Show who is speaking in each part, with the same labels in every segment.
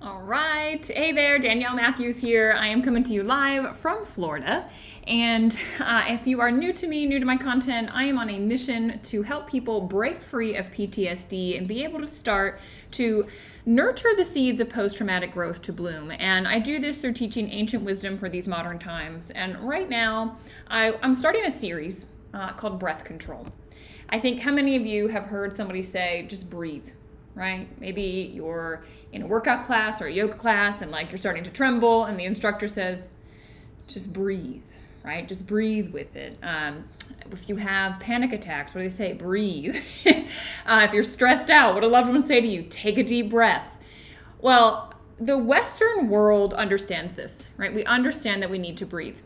Speaker 1: All right. Hey there, Danielle Matthews here. I am coming to you live from Florida. And if you are new to me, new to my content, I am on a mission to help people break free of PTSD and be able to start to nurture the seeds of post-traumatic growth to bloom. And I do this through teaching ancient wisdom for these modern times. And right now, I'm starting a series called Breath Control. I think how many of you have heard somebody say, just breathe? Right? Maybe you're in a workout class or a yoga class and like you're starting to tremble and the instructor says, just breathe, right? Just breathe with it. If you have panic attacks, what do they say? Breathe. If you're stressed out, what do loved ones say to you? Take a deep breath. Well, the Western world understands this, right? We understand that we need to breathe.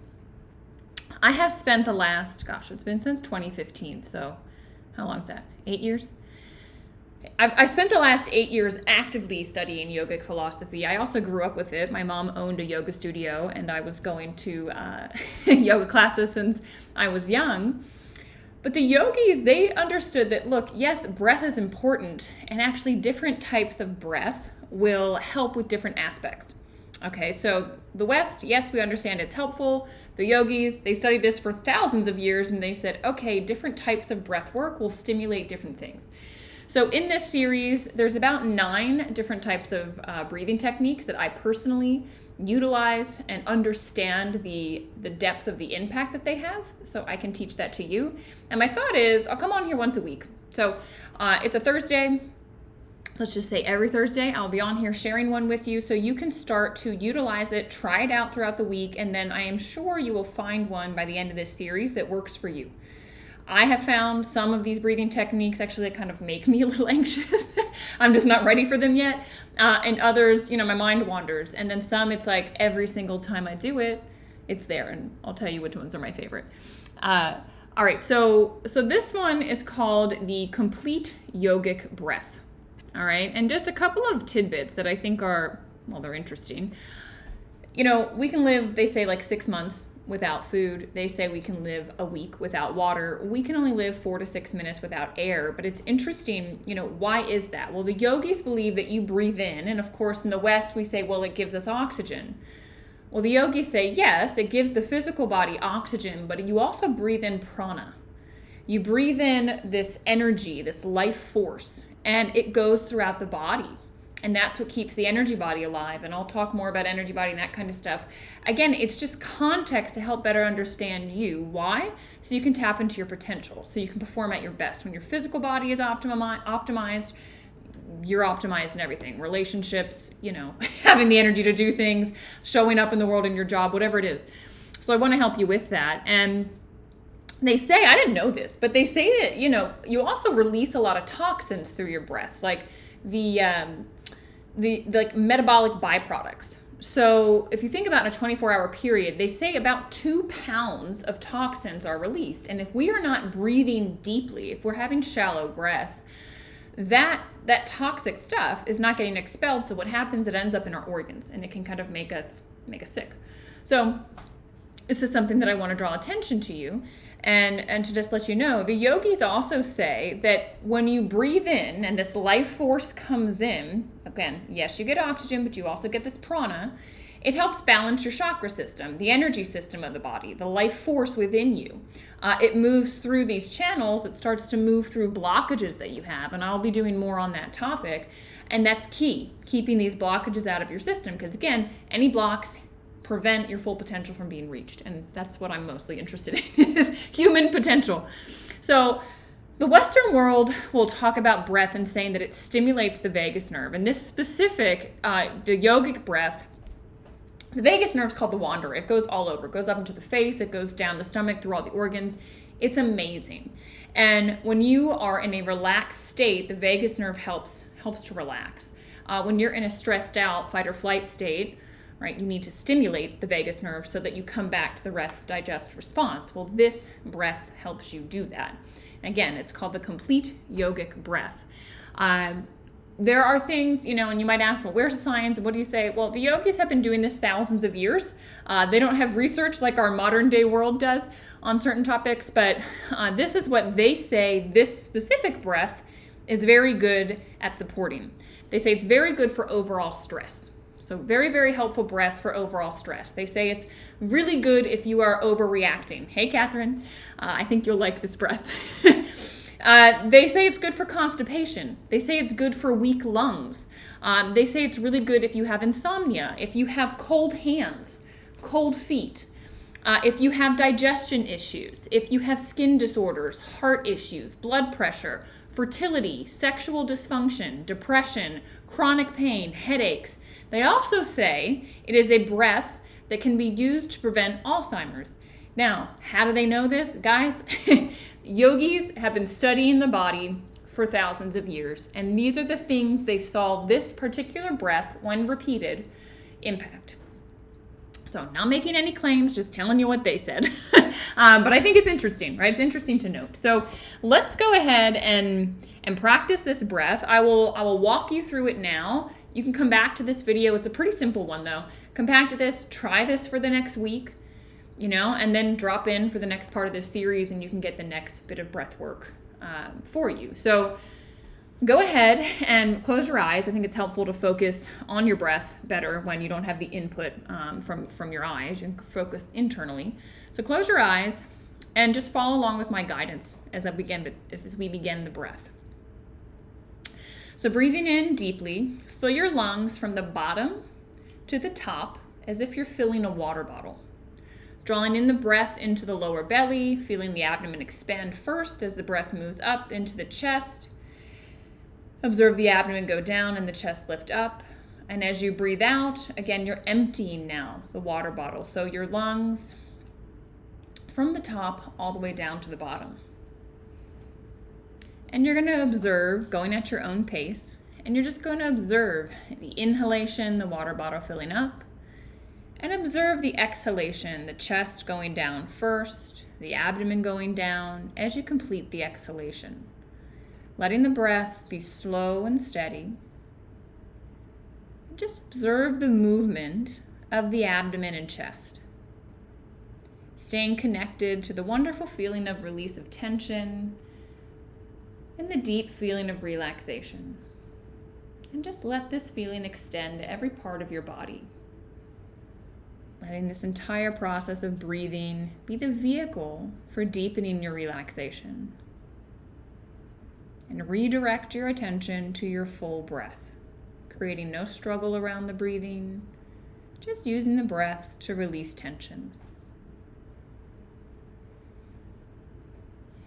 Speaker 1: I have spent the last, it's been since 2015. So how long is that? 8 years? I spent the last 8 years actively studying yogic philosophy. I also grew up with it. My mom owned a yoga studio, and I was going to yoga classes since I was young. But the yogis, they understood that, look, yes, breath is important, and actually different types of breath will help with different aspects. Okay, so the West, yes, we understand it's helpful. The yogis, they studied this for thousands of years, and they said, okay, different types of breath work will stimulate different things. So in this series, there's about 9 different types of breathing techniques that I personally utilize and understand the depth of the impact that they have, so I can teach that to you. And my thought is, I'll come on here once a week. So it's a Thursday. Let's just say every Thursday, I'll be on here sharing one with you so you can start to utilize it, try it out throughout the week, and then I am sure you will find one by the end of this series that works for you. I have found some of these breathing techniques actually that kind of make me a little anxious. I'm just not ready for them yet. And others, my mind wanders. And then some, it's like every single time I do it, it's there. And I'll tell you which ones are my favorite. All right, so this one is called the complete yogic breath. All right, and just a couple of tidbits that I think are, they're interesting. We can live, they say, like 6 months without food. They say we can live a week without water. We can only live 4 to 6 minutes without air. But it's interesting, why is that? Well, the yogis believe that you breathe in. And of course, in the West, we say, well, it gives us oxygen. Well, the yogis say, yes, it gives the physical body oxygen, but you also breathe in prana. You breathe in this energy, this life force, and it goes throughout the body. And that's what keeps the energy body alive. And I'll talk more about energy body and that kind of stuff. Again, it's just context to help better understand you. Why? So you can tap into your potential. So you can perform at your best. When your physical body is optimized, you're optimized in everything. Relationships, having the energy to do things, showing up in the world in your job, whatever it is. So I want to help you with that. And they say, I didn't know this, but they say that, you also release a lot of toxins through your breath. Like the metabolic byproducts. So if you think about in a 24-hour period, they say about 2 pounds of toxins are released. And if we are not breathing deeply, if we're having shallow breaths, that toxic stuff is not getting expelled. So what happens, it ends up in our organs and it can kind of make us sick. So this is something that I want to draw attention to you. And to just let you know, the yogis also say that when you breathe in and this life force comes in, again, yes, you get oxygen, but you also get this prana. It helps balance your chakra system, the energy system of the body, the life force within you. It moves through these channels. It starts to move through blockages that you have. And I'll be doing more on that topic. And that's key, keeping these blockages out of your system. Because again, any blocks prevent your full potential from being reached. And that's what I'm mostly interested in, is human potential. So the Western world will talk about breath and saying that it stimulates the vagus nerve. And this specific, the yogic breath, the vagus nerve is called the wanderer. It goes all over. It goes up into the face. It goes down the stomach through all the organs. It's amazing. And when you are in a relaxed state, the vagus nerve helps to relax. When you're in a stressed out fight or flight state, right, you need to stimulate the vagus nerve so that you come back to the rest, digest response. Well, this breath helps you do that. Again, it's called the complete yogic breath. There are things, and you might ask, well, where's the science? And what do you say? Well, the yogis have been doing this thousands of years. They don't have research like our modern day world does on certain topics, but this is what they say this specific breath is very good at supporting. They say it's very good for overall stress. So very, very helpful breath for overall stress. They say it's really good if you are overreacting. Hey, Catherine, I think you'll like this breath. They say it's good for constipation. They say it's good for weak lungs. They say it's really good if you have insomnia, if you have cold hands, cold feet, if you have digestion issues, if you have skin disorders, heart issues, blood pressure, fertility, sexual dysfunction, depression, chronic pain, headaches. They also say it is a breath that can be used to prevent Alzheimer's. Now, how do they know this? Guys, yogis have been studying the body for thousands of years, and these are the things they saw this particular breath, when repeated, impact. So not making any claims, just telling you what they said. But I think it's interesting, right? It's interesting to note. So let's go ahead and practice this breath. I will walk you through it now. You can come back to this video. It's a pretty simple one though. Come back to this, try this for the next week, and then drop in for the next part of this series and you can get the next bit of breath work for you. So go ahead and close your eyes. I think it's helpful to focus on your breath better when you don't have the input from your eyes. You can focus internally. So close your eyes and just follow along with my guidance as we begin the breath. So breathing in deeply, fill your lungs from the bottom to the top as if you're filling a water bottle. Drawing in the breath into the lower belly, feeling the abdomen expand first as the breath moves up into the chest. Observe the abdomen go down and the chest lift up. And as you breathe out, again, you're emptying now the water bottle. So your lungs from the top all the way down to the bottom. And you're going to observe, going at your own pace, and you're just going to observe the inhalation, the water bottle filling up, and observe the exhalation, the chest going down first, the abdomen going down as you complete the exhalation. Letting the breath be slow and steady. Just observe the movement of the abdomen and chest. Staying connected to the wonderful feeling of release of tension and the deep feeling of relaxation. And just let this feeling extend to every part of your body. Letting this entire process of breathing be the vehicle for deepening your relaxation. And redirect your attention to your full breath, creating no struggle around the breathing, just using the breath to release tensions.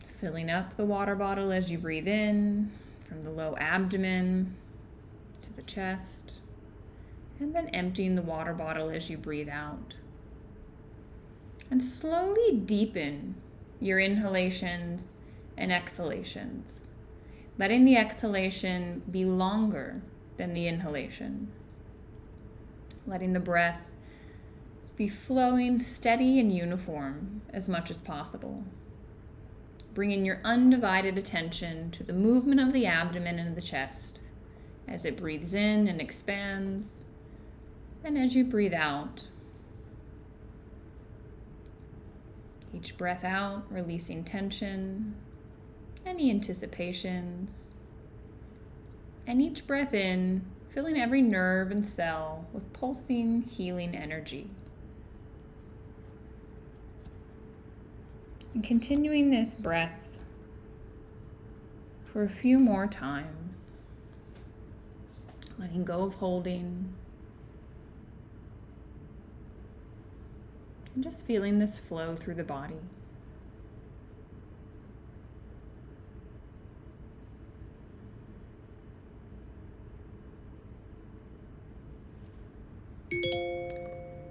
Speaker 1: Filling up the water bottle as you breathe in, from the low abdomen to the chest, and then emptying the water bottle as you breathe out. And slowly deepen your inhalations and exhalations, letting the exhalation be longer than the inhalation. Letting the breath be flowing steady and uniform as much as possible. Bringing your undivided attention to the movement of the abdomen and the chest as it breathes in and expands, and as you breathe out. Each breath out, releasing tension, any anticipations, and each breath in, filling every nerve and cell with pulsing, healing energy. And continuing this breath for a few more times, letting go of holding, and just feeling this flow through the body.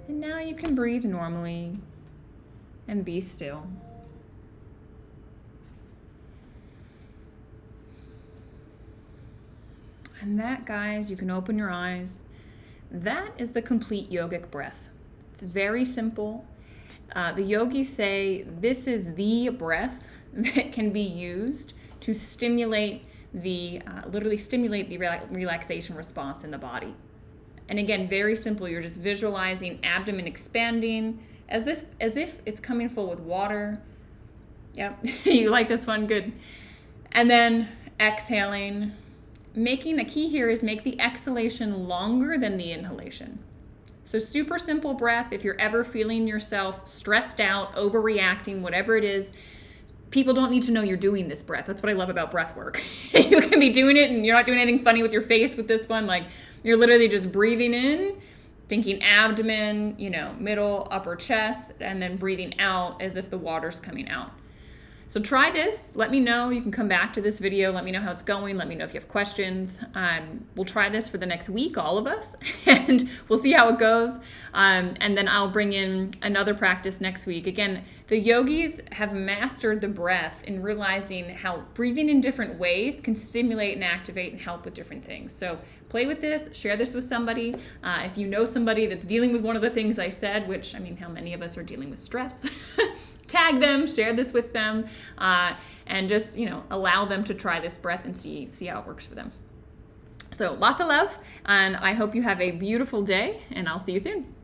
Speaker 1: And now you can breathe normally and be still. And that, guys, you can open your eyes. That is the complete yogic breath. It's very simple. The yogis say this is the breath that can be used to stimulate literally stimulate the relaxation response in the body. And again, very simple. You're just visualizing abdomen expanding as if it's coming full with water. Yep, you like this one, good. And then exhaling making a key here is make the exhalation longer than the inhalation. So super simple breath. If you're ever feeling yourself stressed out, overreacting, whatever it is, people don't need to know you're doing this breath. That's what I love about breath work. You can be doing it and you're not doing anything funny with your face with this one. Like, you're literally just breathing in, thinking abdomen, middle, upper chest, and then breathing out as if the water's coming out. So try this. Let me know. You can come back to this video. Let me know how it's going. Let me know if you have questions. We'll try this for the next week, all of us, and we'll see how it goes. And then I'll bring in another practice next week. Again, the yogis have mastered the breath in realizing how breathing in different ways can stimulate and activate and help with different things. So play with this, share this with somebody. If you know somebody that's dealing with one of the things I said, which, how many of us are dealing with stress? Tag them, share this with them, and just, allow them to try this breath and see how it works for them. So lots of love, and I hope you have a beautiful day, and I'll see you soon.